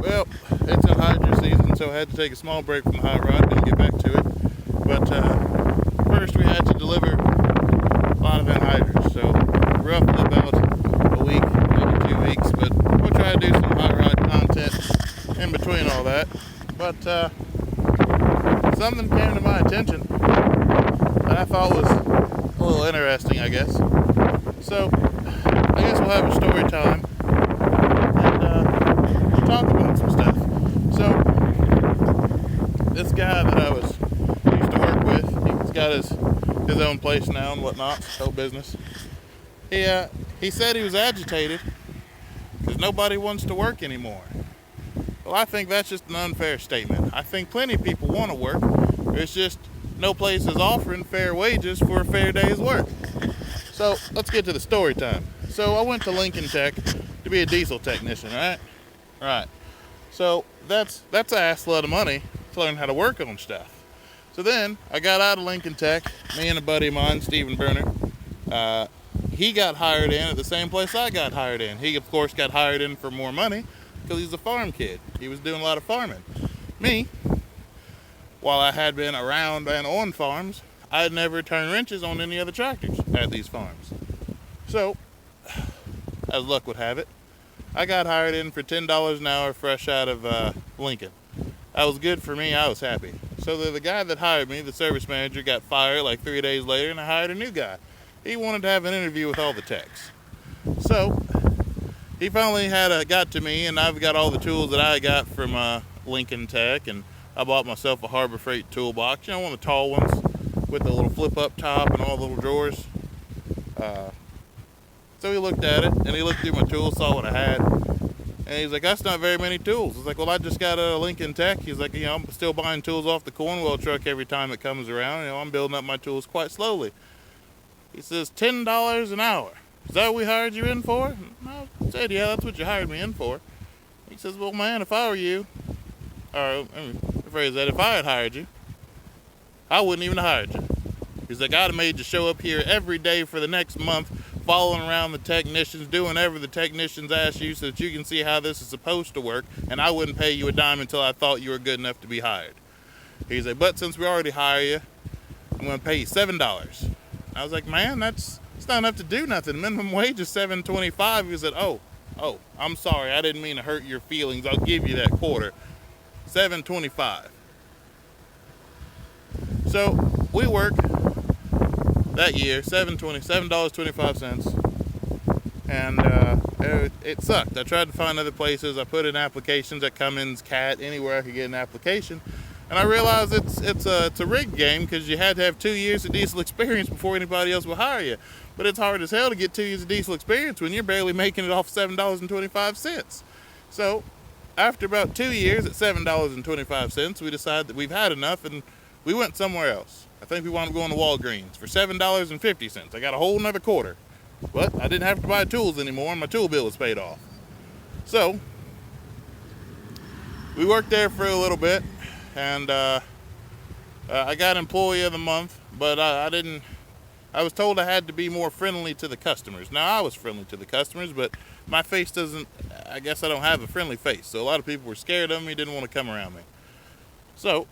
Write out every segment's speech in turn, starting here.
Well, it's in hydro season, so I had to take a small break from the hot rod and get back to it. But first, we had to deliver a lot of anhydrous, so roughly about a week, maybe 2 weeks. But we'll try to do some hot rod content in between all that. But something came to my attention that I thought was a little interesting, I guess. So I guess we'll have a story time and we'll talk about some stuff. So this guy that I used to work with, he's got his own place now and whatnot, his whole business. He said he was agitated because nobody wants to work anymore. Well, I think that's just an unfair statement. I think plenty of people want to work. There's just no place is offering fair wages for a fair day's work. So let's get to the story time. So I went to Lincoln Tech to be a diesel technician, right? Right. So that's a ass lot of money to learn how to work on stuff. So then I got out of Lincoln Tech. Me and a buddy of mine, Stephen Berner, he got hired in at the same place I got hired in. He, of course, got hired in for more money because he's a farm kid. He was doing a lot of farming. Me, while I had been around and on farms, I had never turned wrenches on any other tractors at these farms. So, as luck would have it, I got hired in for $10 an hour fresh out of Lincoln. That was good for me. I was happy. So the guy that hired me, the service manager, got fired like 3 days later, and I hired a new guy. He wanted to have an interview with all the techs. So he finally got to me, and I've got all the tools that I got from Lincoln Tech, and I bought myself a Harbor Freight toolbox, one of the tall ones with the little flip up top and all the little drawers. So he looked at it, and he looked through my tools, saw what I had, and he's like, that's not very many tools. I was like, well, I just got a Lincoln Tech. He's like, I'm still buying tools off the Cornwell truck every time it comes around. I'm building up my tools quite slowly. He says, $10 an hour. Is that what we hired you in for? I said, yeah, that's what you hired me in for. He says, well, man, if I were you, or let me rephrase that, if I had hired you, I wouldn't even have hired you. He's like, I'd have made you show up here every day for the next month, following around the technicians, doing whatever the technicians ask you so that you can see how this is supposed to work, and I wouldn't pay you a dime until I thought you were good enough to be hired. He's like, but since we already hire you, I'm going to pay you $7. I was like, man, it's not enough to do nothing. Minimum wage is $7.25. He said, oh, I'm sorry. I didn't mean to hurt your feelings. I'll give you that quarter. $7.25. So we work that year, $7.25. And it sucked. I tried to find other places. I put in applications at Cummins, Cat, anywhere I could get an application. And I realized it's a rigged game because you had to have 2 years of diesel experience before anybody else will hire you. But it's hard as hell to get 2 years of diesel experience when you're barely making it off $7.25. So after about 2 years at $7.25, we decided that we've had enough and we went somewhere else. I think we wound up going to Walgreens for $7.50. I got a whole nother quarter. But I didn't have to buy tools anymore and my tool bill was paid off. So we worked there for a little bit. And I got employee of the month, but I was told I had to be more friendly to the customers. Now, I was friendly to the customers, but my face I guess I don't have a friendly face. So a lot of people were scared of me, didn't want to come around me. So,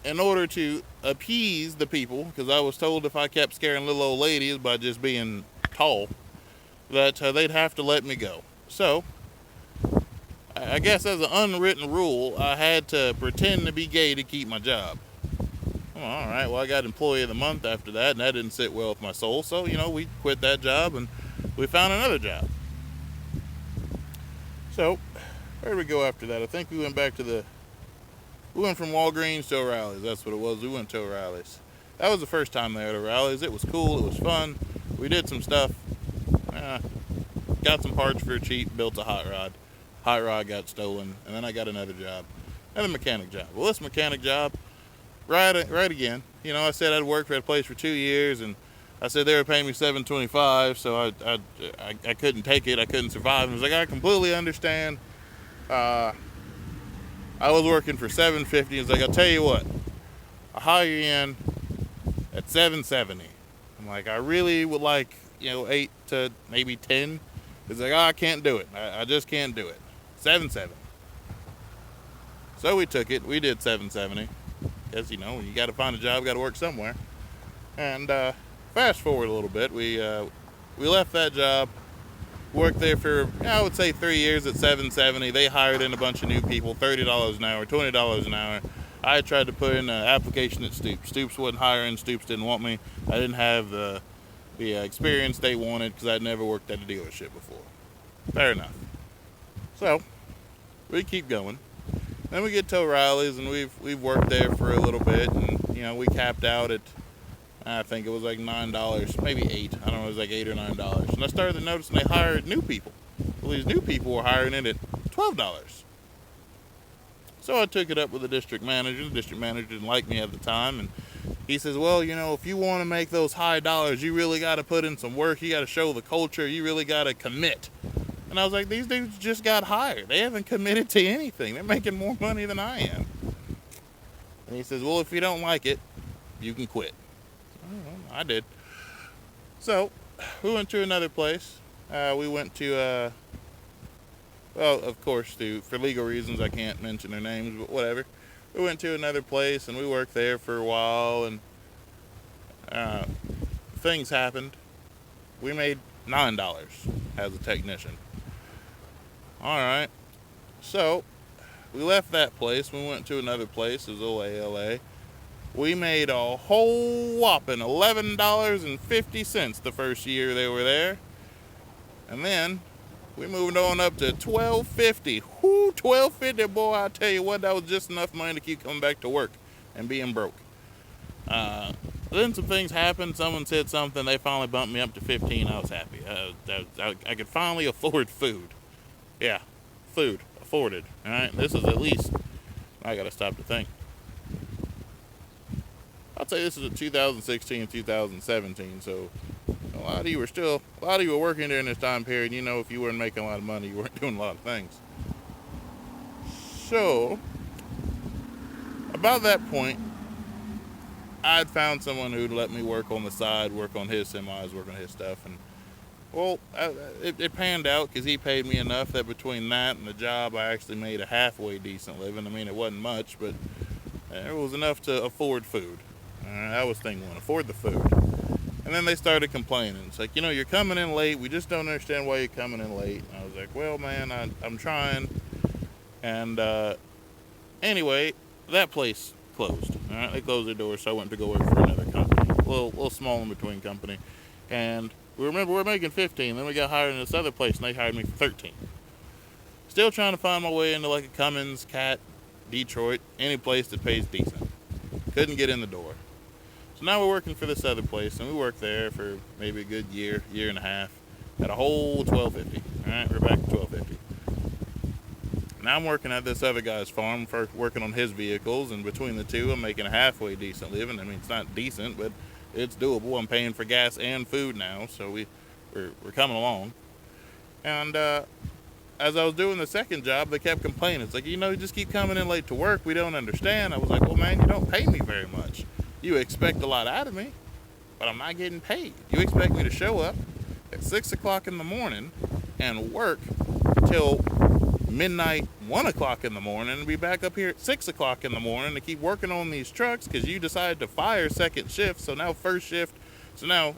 in order to appease the people, because I was told if I kept scaring little old ladies by just being tall, that they'd have to let me go. So, I guess as an unwritten rule, I had to pretend to be gay to keep my job. Well, all right, well, I got employee of the month after that, and that didn't sit well with my soul. So, we quit that job, and we found another job. So, where did we go after that? I think we went we went from Walgreens to O'Reilly's. That's what it was. We went to O'Reilly's. That was the first time there at O'Reilly's. It was cool. It was fun. We did some stuff. Got some parts for cheap, built a hot rod. Hot rod got stolen, and then I got another job, another mechanic job. Well, this mechanic job, right again. I said I'd worked for that place for 2 years, and I said they were paying me $7.25, so I couldn't take it. I couldn't survive. And I was like, I completely understand. I was working for $7.50. He's like, I'll tell you what, I'll hire you in at $7.70. I'm like, I really would like 8 to maybe 10. He's like, oh, I can't do it. I just can't do it. 770. So we took it. We did 770. Because, you got to find a job, got to work somewhere. And fast forward a little bit. We left that job, worked there for, I would say 3 years at 770. They hired in a bunch of new people, $30 an hour, $20 an hour. I tried to put in an application at Stoops. Stoops wasn't hiring. Stoops didn't want me. I didn't have the experience they wanted because I'd never worked at a dealership before. Fair enough. So we keep going. Then we get to O'Reilly's, and we've worked there for a little bit, and we capped out at, I think it was like $9, maybe $8. I don't know, it was like $8 or $9. And I started to notice they hired new people. Well, these new people were hiring it at $12. So I took it up with the district manager. The district manager didn't like me at the time, and he says, well, if you want to make those high dollars, you really got to put in some work. You got to show the culture. You really got to commit. And I was like, these dudes just got hired. They haven't committed to anything. They're making more money than I am. And he says, well, if you don't like it, you can quit. I did. So we went to another place. We went to, of course, for legal reasons, I can't mention their names, but whatever. We went to another place, and we worked there for a while, and things happened. We made $9 as a technician. All right. So we left that place. We went to another place. It was old ALA. We made a whole whopping $11.50 the first year they were there. And then we moved on up to $12.50. Whoo, $12.50, boy, I tell you what, that was just enough money to keep coming back to work and being broke. Then some things happened. Someone said something. They finally bumped me up to 15. I was happy. I could finally afford food. Yeah, food. Afforded. All right, this is at least, I got to stop to think. I'd say this is a 2016, 2017, so a lot of you were working during this time period. If you weren't making a lot of money, you weren't doing a lot of things. So, about that point, I'd found someone who'd let me work on the side, work on his semis, work on his stuff, and it panned out because he paid me enough that between that and the job, I actually made a halfway decent living. I mean, it wasn't much, but it was enough to afford food. That was thing one, afford the food. And then they started complaining. It's like, you're coming in late. We just don't understand why you're coming in late. And I was like, well, man, I'm trying. And anyway, that place closed. All right, they closed their doors, so I went to go work for another company, a little small in between company. And we're making 15. Then we got hired in this other place, and they hired me for 13. Still trying to find my way into like a Cummins, Cat, Detroit, any place that pays decent. Couldn't get in the door. So now we're working for this other place, and we worked there for maybe a good year and a half, at a whole $12.50. All right, we're back to $12.50. Now I'm working at this other guy's farm, working on his vehicles, and between the two, I'm making a halfway decent living. I mean, it's not decent, but it's doable. I'm paying for gas and food now, so we're coming along. And as I was doing the second job, they kept complaining. It's like, you just keep coming in late to work. We don't understand. I was like, well, man, you don't pay me very much. You expect a lot out of me, but I'm not getting paid. You expect me to show up at 6 o'clock in the morning and work till midnight, 1 o'clock in the morning, and be back up here at 6 o'clock in the morning to keep working on these trucks because you decided to fire second shift, so now first shift. So now,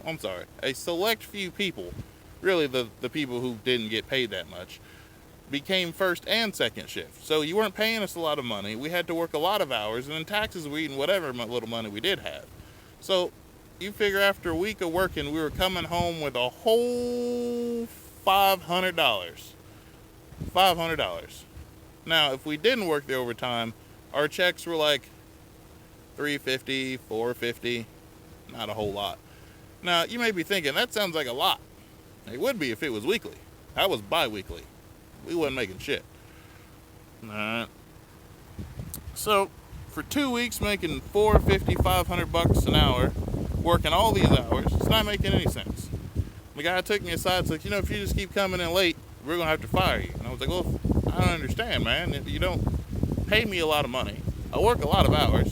a select few people, really the people who didn't get paid that much, became first and second shift. So you weren't paying us a lot of money. We had to work a lot of hours, and in taxes we eating whatever little money we did have. So you figure after a week of working, we were coming home with a whole $500. $500. Now, if we didn't work the overtime, our checks were like $350, $450, not a whole lot. Now, you may be thinking, that sounds like a lot. It would be if it was weekly. That was bi-weekly. We wasn't making shit. Alright. So, for 2 weeks making $450, $500 an hour, working all these hours, it's not making any sense. The guy took me aside and said, if you just keep coming in late, we're going to have to fire you. And I was like, well, I don't understand, man. If you don't pay me a lot of money, I work a lot of hours,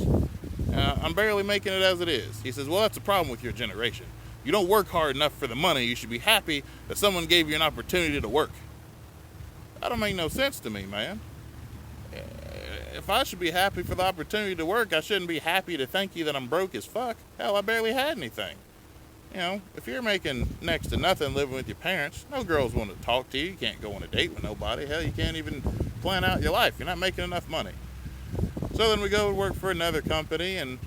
I'm barely making it as it is. He says, well, that's the problem with your generation. You don't work hard enough for the money. You should be happy that someone gave you an opportunity to work. That don't make no sense to me, man. If I should be happy for the opportunity to work, I shouldn't be happy to thank you that I'm broke as fuck. Hell, I barely had anything. You know, if you're making next to nothing living with your parents, no girls want to talk to you. You can't go on a date with nobody. Hell, you can't even plan out your life. You're not making enough money. So then we go and work for another company and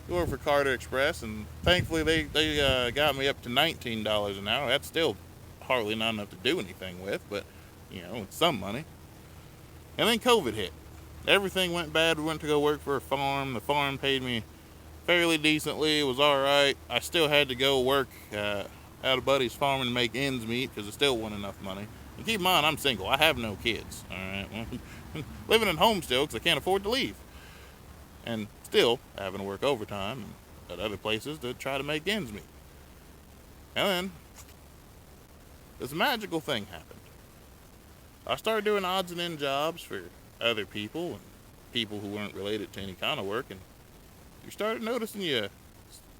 we work for Carter Express, and thankfully they got me up to $19 an hour. That's still hardly not enough to do anything with, but, you know, it's some money. And then COVID hit. Everything went bad. We went to go work for a farm. The farm paid me fairly decently. It was all right. I still had to go work at a buddy's farm and make ends meet because it still wasn't enough money. And keep in mind, I'm single. I have no kids. All right, well, living at home still because I can't afford to leave, and still having to work overtime at other places to try to make ends meet. And then this magical thing happened. I started doing odds and end jobs for other people and people who weren't related to any kind of work, and you started noticing you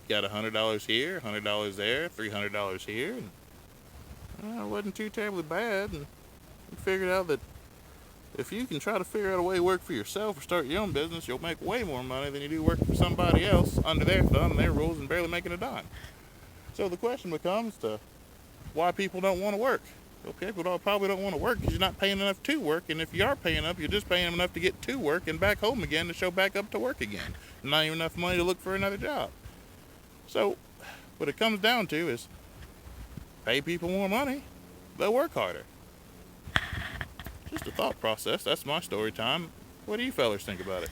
got $100 here, $100 there, $300 here, and it wasn't too terribly bad. And we figured out that if you can try to figure out a way to work for yourself or start your own business, you'll make way more money than you do working for somebody else under their thumb and their rules and barely making a dime. So the question becomes to why people don't want to work. Well, people probably don't want to work because you're not paying enough to work, and if you are paying up, you're just paying them enough to get to work and back home again to show back up to work again. Not even enough money to look for another job. So what it comes down to is pay people more money, they'll work harder. Just a thought process. That's my story time. What do you fellas think about it?